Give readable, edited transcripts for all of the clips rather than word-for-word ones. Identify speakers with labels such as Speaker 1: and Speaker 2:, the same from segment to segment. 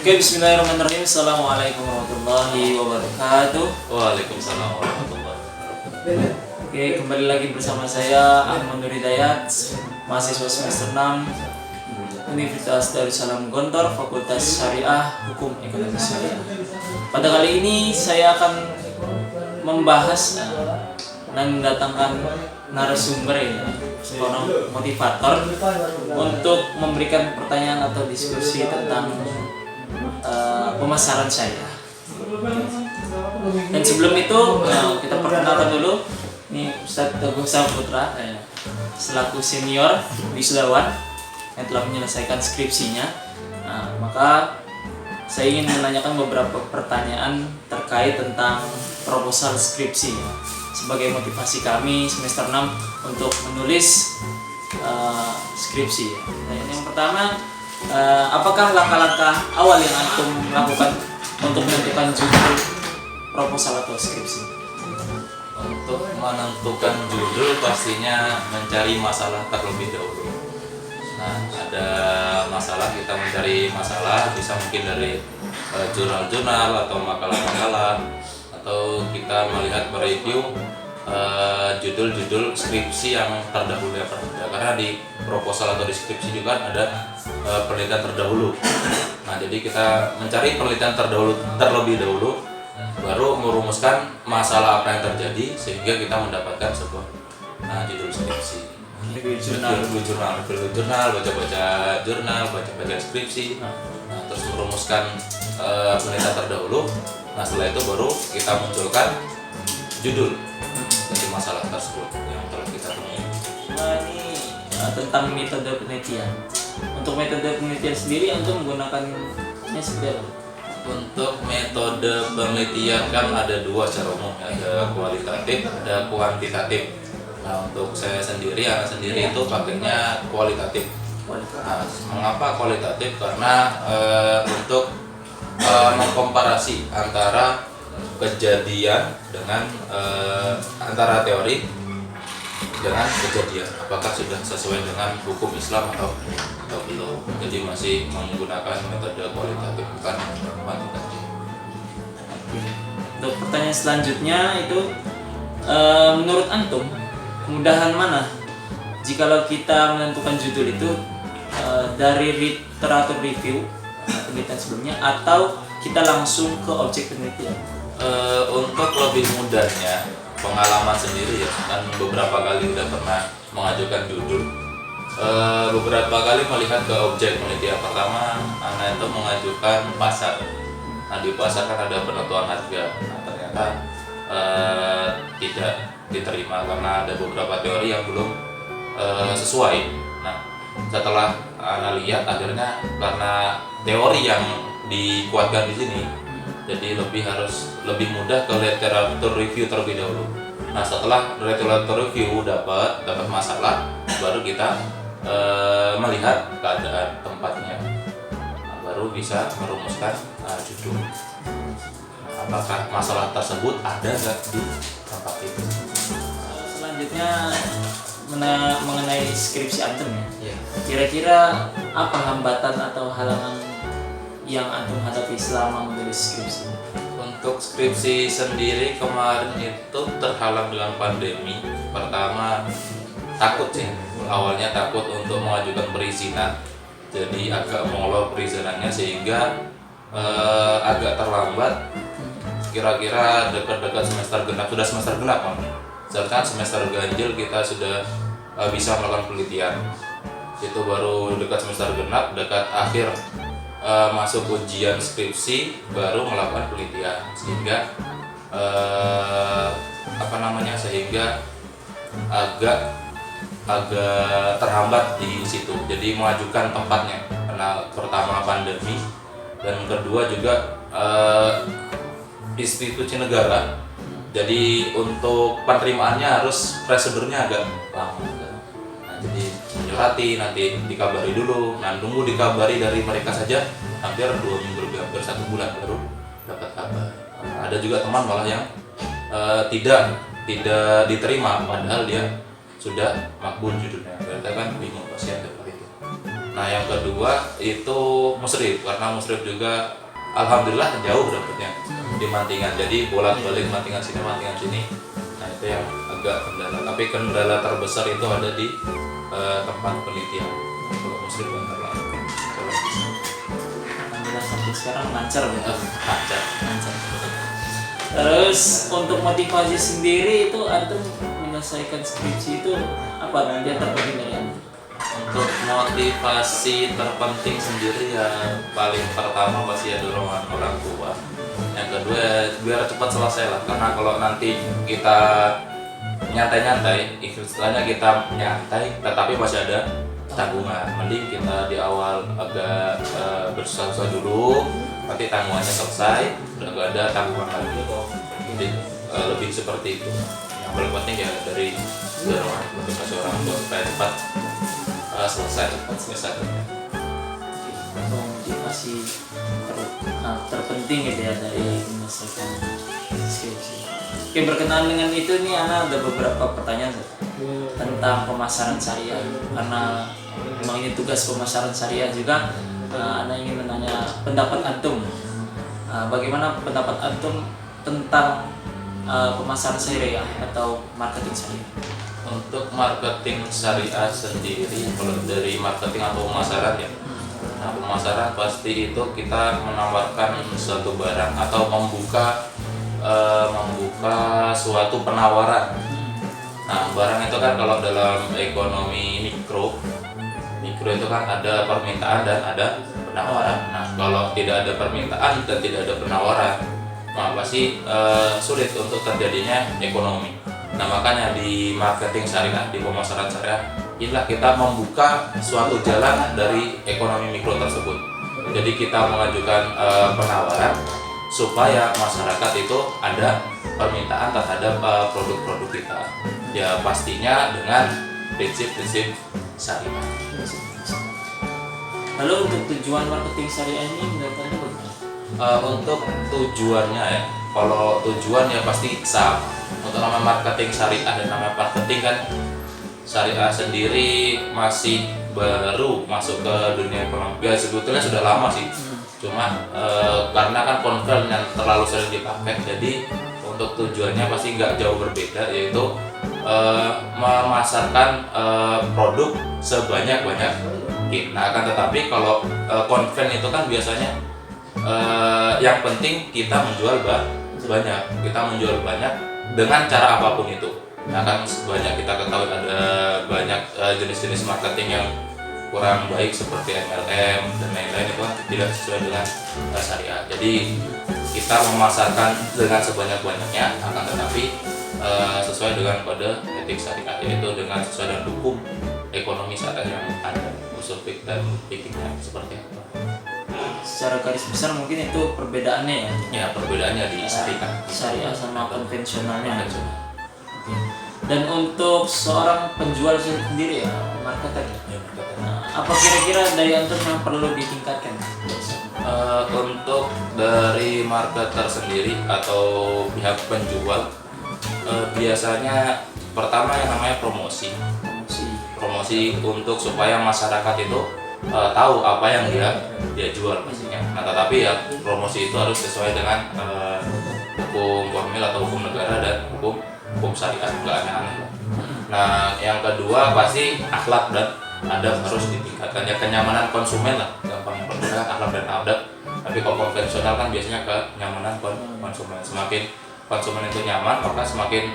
Speaker 1: Oke, bismillahirrahmanirrahim. Assalamualaikum warahmatullahi wabarakatuh.
Speaker 2: Waalaikumsalam warahmatullahi wabarakatuh.
Speaker 1: Oke, kembali lagi bersama saya Ahmad Nur Hidayat, mahasiswa semester 6 Universitas Darussalam Gontor, Fakultas Syariah Hukum Ekonomi Syariah. Pada kali ini saya akan membahas dan mendatangkan narasumber seorang motivator untuk memberikan pertanyaan atau diskusi tentang pemasaran saya. Dan sebelum itu kita perkenalkan dulu, ini Ustadz Teguh Saputra selaku senior wisudawan yang telah menyelesaikan skripsinya. Maka saya ingin menanyakan beberapa pertanyaan terkait tentang proposal skripsi sebagai motivasi kami semester 6 untuk menulis skripsi. Nah, yang pertama, apakah langkah-langkah awal yang antum lakukan untuk menentukan judul proposal atau skripsi?
Speaker 2: Untuk menentukan judul pastinya mencari masalah terlebih dahulu. Nah, ada masalah, kita mencari masalah bisa mungkin dari jurnal-jurnal atau makalah-makalah, atau kita melihat mereview judul-judul skripsi yang terdahulu ya, karena di proposal atau di skripsi juga ada penelitian terdahulu. Nah, jadi kita mencari penelitian terlebih dahulu, baru merumuskan masalah apa yang terjadi sehingga kita mendapatkan sebuah judul skripsi. Review jurnal, baca-baca jurnal, baca-baca skripsi. Nah, terus merumuskan penelitian terdahulu. Nah, setelah itu baru kita munculkan judul dari masalah tersebut yang telah kita temui.
Speaker 1: Nah, ini tentang metode penelitian. Untuk metode penelitian sendiri untuk menggunakannya seperti apa?
Speaker 2: Untuk metode penelitian kan ada dua secara umum, ada kualitatif, ada kuantitatif. Nah, untuk saya sendiri, anak sendiri itu pakainya kualitatif. Nah, mengapa kualitatif? Karena untuk mengkomparasi antara kejadian dengan antara teori dengan kejadian, apakah sudah sesuai dengan hukum Islam atau belum. Jadi masih menggunakan metode kualitatif, bukan kuantitatif.
Speaker 1: Untuk pertanyaan selanjutnya itu, menurut antum kemudahan mana jikalau kita menentukan judul itu dari literatur review penelitian sebelumnya atau kita langsung ke objek penelitian?
Speaker 2: Untuk lebih mudahnya, pengalaman sendiri ya, kan beberapa kali udah pernah mengajukan judul, beberapa kali melihat ke objek penelitian. Pertama, anak itu mengajukan pasar. Nah, di pasar kan ada penentuan harga. Nah, ternyata tidak diterima karena ada beberapa teori yang belum sesuai. Nah, setelah anak lihat, akhirnya karena teori yang dikuatkan di sini, jadi harus lebih mudah ke literatur review terlebih dahulu. Nah, setelah literatur review dapat masalah, baru kita melihat keadaan tempatnya, baru bisa merumuskan judul. Apakah masalah tersebut ada nggak di tempat itu?
Speaker 1: Selanjutnya mengenai skripsi antum ya.
Speaker 2: Ya.
Speaker 1: Kira-kira apa hambatan atau halangan yang antum hadapi selama menulis skripsi?
Speaker 2: Untuk skripsi sendiri kemarin itu terhalang dengan pandemi. Pertama, takut sih. Awalnya takut untuk mengajukan perizinan. Jadi agak mengolor perizinannya sehingga agak terlambat. Kira-kira dekat-dekat semester genap, sudah semester genap kan? Sekarang semester ganjil kita sudah bisa melakukan penelitian. Itu baru dekat semester genap, dekat akhir masuk ujian skripsi baru melakukan penelitian, sehingga sehingga agak terhambat di situ. Jadi mengajukan tempatnya karena pertama pandemi dan kedua juga institusi negara. Jadi untuk penerimaannya harus prosedurnya agak lama. Nah, jadi menyurati, nanti dikabari dulu. Nah, nunggu dikabari dari mereka saja hampir 2 minggu lebih, hampir 1 bulan baru dapat kabar. Nah, ada juga teman malah yang tidak diterima padahal dia sudah makbul judulnya. Berarti kan bingung pasien seperti itu. Nah yang kedua itu musrif, karena musrif juga alhamdulillah jauh dapatnya di Mantingan, jadi bolak-balik Mantingan sini. Nah itu yang agak kendala, tapi kendala terbesar itu ada di tempat penelitian. Kalau musrif kan terlalu
Speaker 1: Alhamdulillah sampai sekarang lancar ya.
Speaker 2: lancar.
Speaker 1: Lancar. Terus untuk motivasi sendiri itu antum menyelesaikan skripsi itu apa yang dia terpenting dari antum?
Speaker 2: Untuk motivasi terpenting sendiri ya paling pertama pasti ya dorongan orang tua. Yang kedua biar cepat selesai lah, karena kalau nanti kita nyantai-nyantai, istilahnya kita nyantai tetapi masih ada tanggungan, mending kita di awal agak bersusah-susah dulu, nanti tanggungannya selesai udah gak ada tanggungan lagi. Jadi lebih seperti itu. Yang paling penting ya dari dorongan motivasi orang tua supaya cepat selesai
Speaker 1: Motivasi terpenting gitu ya dari menyelesaikan skripsi. Oke, berkenaan dengan itu nih Ana ada beberapa pertanyaan tentang pemasaran syariah, karena memang ini tugas pemasaran syariah juga. Ana ingin menanya pendapat antum, bagaimana pendapat antum tentang pemasaran syariah atau marketing syariah?
Speaker 2: Untuk marketing syariah sendiri, kalau dari marketing atau pemasaran ya, nah pemasaran pasti itu kita menawarkan suatu barang atau membuka suatu penawaran. Nah barang itu kan kalau dalam ekonomi mikro itu kan ada permintaan dan ada penawaran. Nah kalau tidak ada permintaan dan tidak ada penawaran, maka pasti sulit untuk terjadinya ekonomi. Nah makanya di marketing syariah, di pemasaran syariah, inilah kita membuka suatu jalan dari ekonomi mikro tersebut. Jadi kita mengajukan penawaran supaya masyarakat itu ada permintaan terhadap produk-produk kita. Ya pastinya dengan prinsip-prinsip syariah.
Speaker 1: Lalu untuk tujuan marketing syariah ini menurut Anda bagaimana?
Speaker 2: Untuk tujuannya ya, kalau tujuan ya pasti sama. Untuk nama marketing syariah dan nama marketing kan, syariah sendiri masih baru masuk ke dunia ekonomi. Ya sebetulnya sudah lama sih, cuma karena kan konven yang terlalu sering dipakai, jadi untuk tujuannya pasti nggak jauh berbeda, yaitu memasarkan produk sebanyak-banyak. Nah akan tetapi kalau konven itu kan biasanya yang penting kita menjual banyak, dengan cara apapun itu. Nah kan banyak kita ketahui ada banyak jenis-jenis marketing yang kurang baik seperti MLM dan lain-lain, itu kan tidak sesuai dengan syariah. Jadi kita memasarkan dengan sebanyak-banyaknya, akan tetapi sesuai dengan kode etik syariah, yaitu dengan sesuai dengan hukum ekonomi syariah yang ada, usul fiqh dan fikihnya seperti apa.
Speaker 1: Secara garis besar mungkin itu perbedaannya ya.
Speaker 2: Ya perbedaannya di
Speaker 1: syariah sama konvensionalnya. Oke. Dan untuk seorang penjual sendiri ya, marketer. Nah, apa kira-kira dari antum yang perlu ditingkatkan?
Speaker 2: Untuk dari marketer sendiri atau pihak penjual, biasanya pertama yang namanya promosi untuk supaya masyarakat itu tahu apa yang dia jual pastinya. Nah tetapi ya promosi itu harus sesuai dengan hukum formil atau hukum negara dan hukum syariah, nggak aneh-aneh. Nah yang kedua pasti akhlak dan adab harus ditingkatkan, ya kenyamanan konsumen lah, gampang pertama akhlak dan adab. Tapi kalau konvensional kan biasanya kenyamanan konsumen. Semakin konsumen itu nyaman, maka semakin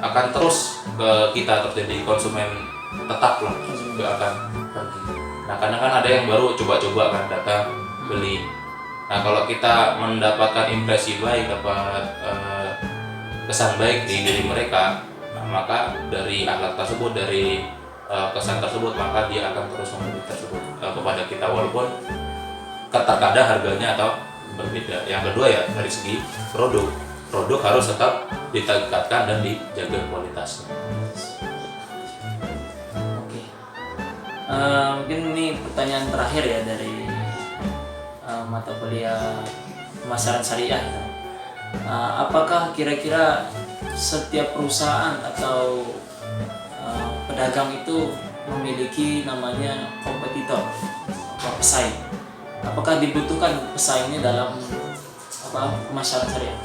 Speaker 2: akan terus kita terjadi konsumen tetap lah, nggak akan pergi. Nah karena kan ada yang baru coba-coba kan datang beli. Nah kalau kita mendapatkan impresi baik, dapat kesan baik di diri mereka, nah, maka dari akhlak tersebut, dari kesan tersebut, maka dia akan terus membeli tersebut kepada kita, walaupun terkadang harganya atau berbeda. Yang kedua ya dari segi produk harus tetap ditingkatkan dan dijaga kualitasnya.
Speaker 1: Oke. Mungkin ini pertanyaan terakhir ya dari mata kuliah pemasaran syariah. Apakah kira-kira setiap perusahaan atau pedagang itu memiliki namanya kompetitor atau pesaing. Apakah dibutuhkan pesaingnya dalam pemasaran syariah?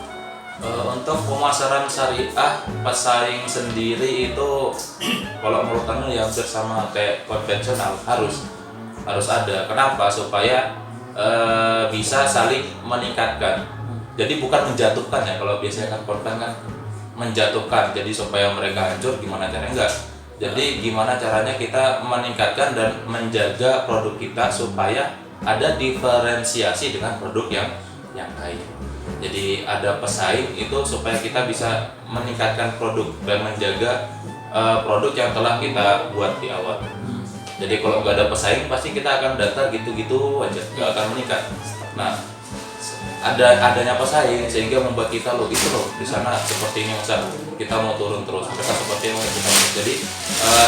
Speaker 2: Untuk pemasaran syariah, pesaing sendiri itu kalau menurut Anu ya hampir sama kayak konvensional, harus ada. Kenapa? Supaya bisa saling meningkatkan. Jadi bukan menjatuhkan ya, kalau biasanya kan konven kan menjatuhkan, jadi supaya mereka hancur gimana caranya, enggak. Jadi gimana caranya kita meningkatkan dan menjaga produk kita supaya ada diferensiasi dengan produk yang lain. Jadi ada pesaing itu supaya kita bisa meningkatkan produk dan menjaga produk yang telah kita buat di awal. Jadi kalau nggak ada pesaing pasti kita akan datar gitu-gitu aja, nggak akan meningkat. Nah, adanya pesaing sehingga membuat kita itu loh di sana seperti ini, masa kita mau turun terus, mereka seperti ini kita. Jadi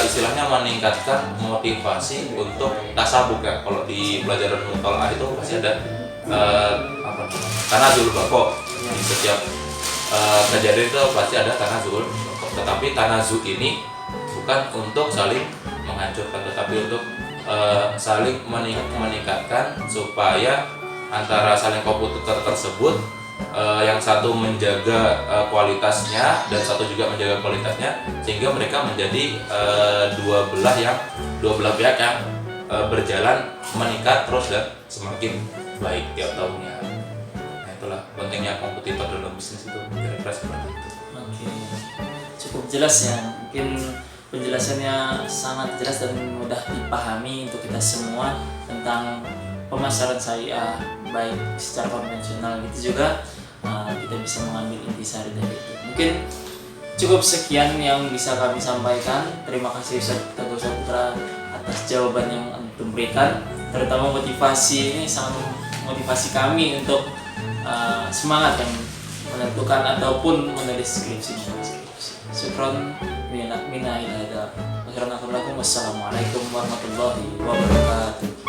Speaker 2: istilahnya meningkatkan motivasi untuk tasabuk ya. Kalau di pelajaran mutalaah itu pasti ada tanazul bako. Di setiap kejadian itu pasti ada tanazul bako. Tetapi tanazul ini bukan untuk saling menghancurkan, tetapi untuk saling meningkatkan supaya antara saling kompetitor tersebut yang satu menjaga kualitasnya dan satu juga menjaga kualitasnya, sehingga mereka menjadi dua belah pihak yang berjalan meningkat terus dan semakin baik tiap tahunnya. Nah, itulah pentingnya kompetitor dalam bisnis itu, kira-kira seperti itu.
Speaker 1: Oke, cukup jelas ya. Mungkin penjelasannya sangat jelas dan mudah dipahami untuk kita semua tentang pemasaran syariah, baik secara konvensional gitu juga kita bisa mengambil intisari dari itu. Mungkin cukup sekian yang bisa kami sampaikan. Terima kasih Ustaz Teguh Saputra atas jawaban yang antum berikan, terutama motivasi ini sangat memotivasi kami untuk semangat dan menentukan ataupun menulis skripsi. Syukron minna ila hada. Wassalamualaikum warahmatullahi wabarakatuh.